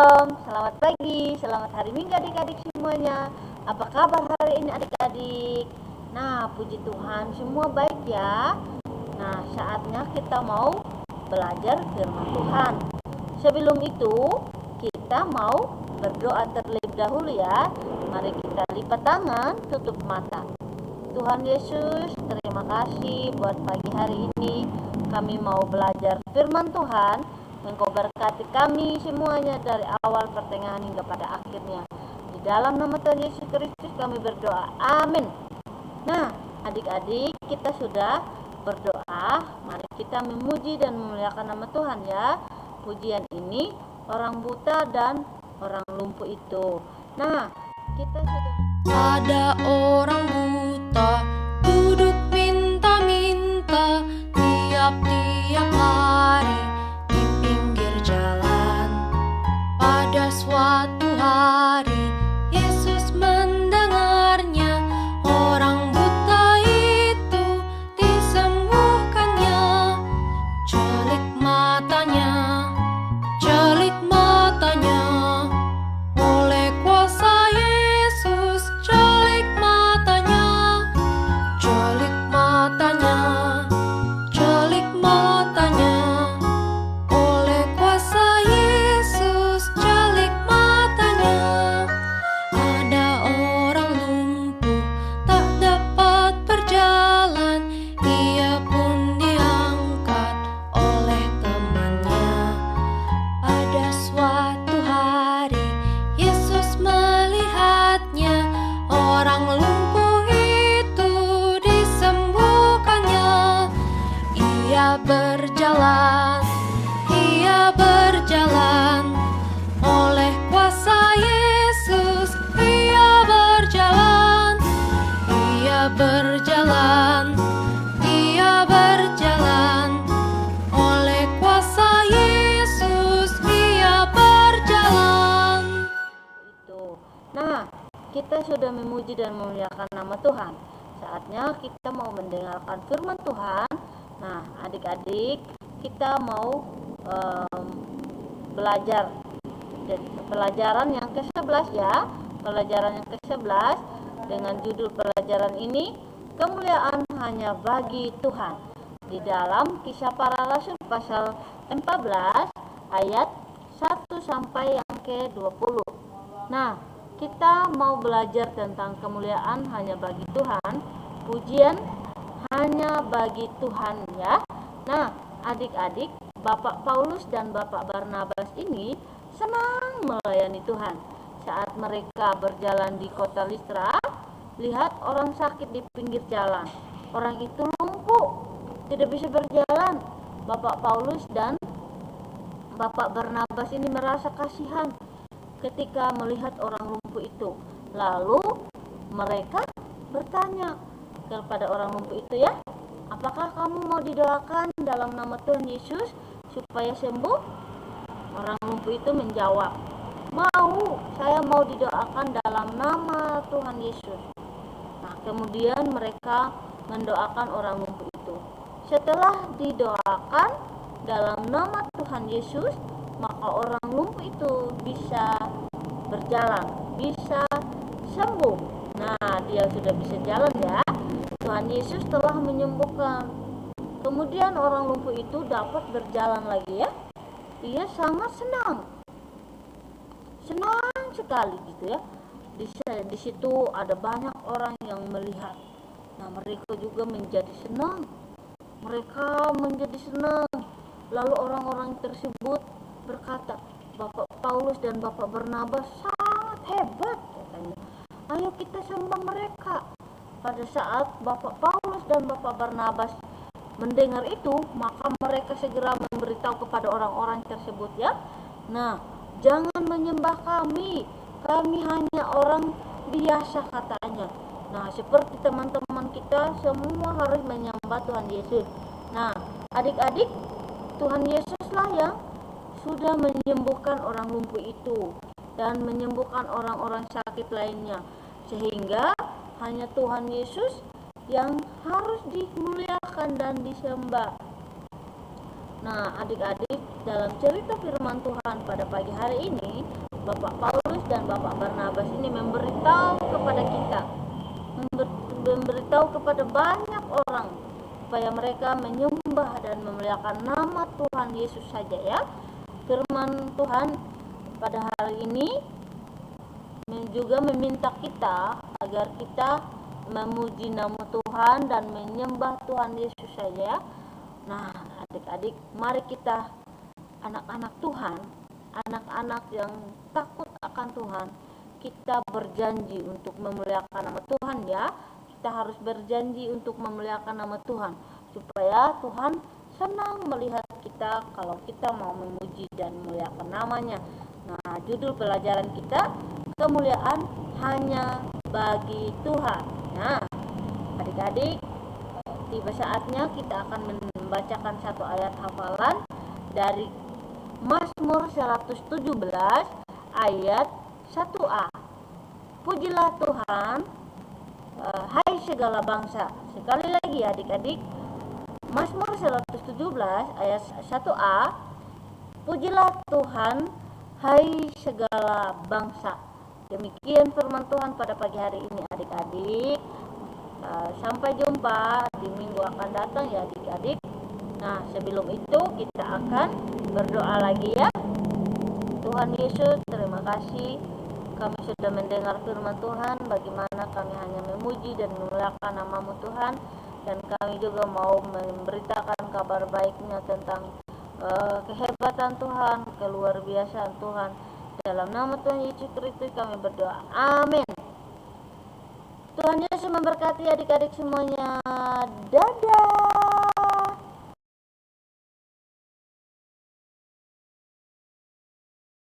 Shalom, selamat pagi, selamat hari Minggu adik-adik semuanya. Apa kabar hari ini adik-adik? Nah, puji Tuhan semua baik ya. Nah, saatnya kita mau belajar firman Tuhan. Sebelum itu, kita mau berdoa terlebih dahulu ya. Mari kita lipat tangan, tutup mata. Tuhan Yesus, terima kasih buat pagi hari ini. Kami mau belajar firman Tuhan. Engkau berkati kami semuanya dari awal, pertengahan hingga pada akhirnya. Di dalam nama Tuhan Yesus Kristus kami berdoa. Amin. Nah, adik-adik, kita sudah berdoa. Mari kita memuji dan memuliakan nama Tuhan ya. Pujian ini orang buta dan orang lumpuh itu. Nah, kita sudah. Ada orang buta duduk minta-minta tiap-tiap hari di pinggir jalan. Pada suatu hari Yesus mendengarnya, orang buta itu disembuhkannya. Celik matanya, celik matanya, oleh kuasa Yesus. Celik matanya, celik matanya, celik matanya, oleh kuasa Yesus. Celik matanya. Ada orang lumpuh tak dapat berjalan, ia pun diangkat oleh temannya. Pada suatu hari Yesus melihatnya, orang lumpuh itu disembuhkannya. Ia berjalan, ia berjalan, oleh kuasa Yesus. Ia berjalan, ia berjalan, ia berjalan, oleh kuasa Yesus. Ia berjalan. Itu. Nah, kita sudah memuji dan memuliakan nama Tuhan. Saatnya kita mau mendengarkan firman Tuhan. Nah, adik-adik, kita mau belajar. Jadi, pelajaran yang ke-11 ya. Pelajaran yang ke-11 dengan judul pelajaran ini, kemuliaan hanya bagi Tuhan. Di dalam Kisah Para Rasul pasal 14 ayat 1 sampai yang ke-20. Nah, kita mau belajar tentang kemuliaan hanya bagi Tuhan, pujian hanya bagi Tuhan ya. Nah, adik-adik, Bapak Paulus dan Bapak Barnabas ini senang melayani Tuhan. Saat mereka berjalan di kota Listra, lihat orang sakit di pinggir jalan. Orang itu lumpuh, tidak bisa berjalan. Bapak Paulus dan Bapak Barnabas ini merasa kasihan ketika melihat orang lumpuh itu. Lalu mereka bertanya kepada orang lumpuh itu ya, apakah kamu mau didoakan dalam nama Tuhan Yesus supaya sembuh? Orang lumpuh itu menjawab, mau, saya mau didoakan dalam nama Tuhan Yesus. Nah, kemudian mereka mendoakan orang lumpuh itu. Setelah didoakan dalam nama Tuhan Yesus, maka orang lumpuh itu bisa berjalan, bisa sembuh. Nah, dia sudah bisa jalan ya. Tuhan Yesus telah menyembuhkan. Kemudian orang lumpuh itu dapat berjalan lagi ya. Ia sangat senang. Senang sekali gitu ya. Di situ ada banyak orang yang melihat. Nah, mereka juga menjadi senang. Mereka menjadi senang. Lalu orang-orang tersebut berkata, Bapak Paulus dan Bapak Barnabas sangat hebat katanya. Ayo kita sembah mereka. Pada saat Bapak Paulus dan Bapak Barnabas mendengar itu, maka mereka segera memberitahu kepada orang-orang tersebut ya. Nah, jangan menyembah kami. Kami hanya orang biasa katanya. Nah, seperti teman-teman kita semua harus menyembah Tuhan Yesus. Nah, adik-adik, Tuhan Yesuslah yang sudah menyembuhkan orang lumpuh itu dan menyembuhkan orang-orang sakit lainnya, sehingga hanya Tuhan Yesus yang harus dimuliakan dan disembah. Nah, adik-adik, dalam cerita firman Tuhan pada pagi hari ini, Bapak Paulus dan Bapak Barnabas ini memberitahu kepada kita, memberitahu kepada banyak orang supaya mereka menyembah dan memuliakan nama Tuhan Yesus saja ya. Firman Tuhan pada hari ini juga meminta kita agar kita memuji nama Tuhan dan menyembah Tuhan Yesus saja. Nah, adik-adik, mari kita anak-anak Tuhan, anak-anak yang takut akan Tuhan, kita berjanji untuk memuliakan nama Tuhan ya. Kita harus berjanji untuk memuliakan nama Tuhan supaya Tuhan senang melihat kita kalau kita mau memuji dan memuliakan namanya. Nah, judul pelajaran kita, kemuliaan hanya bagi Tuhan. Nah, adik-adik, tiba saatnya kita akan membacakan satu ayat hafalan dari Mazmur 117 ayat 1a. Pujilah Tuhan, hai segala bangsa. Sekali lagi adik-adik, Mazmur 117 ayat 1a. Pujilah Tuhan, hai segala bangsa. Demikian firman Tuhan pada pagi hari ini adik-adik. Sampai jumpa di minggu akan datang ya adik-adik. Nah, sebelum itu kita akan berdoa lagi ya. Tuhan Yesus, terima kasih kami sudah mendengar firman Tuhan, bagaimana kami hanya memuji dan memuliakan nama-Mu Tuhan, dan kami juga mau memberitakan kabar baiknya tentang kehebatan Tuhan, keluar biasaan Tuhan. Dalam nama Tuhan Yesus Kristus kami berdoa. Amin. Tuhan Yesus memberkati adik-adik semuanya. Dadah.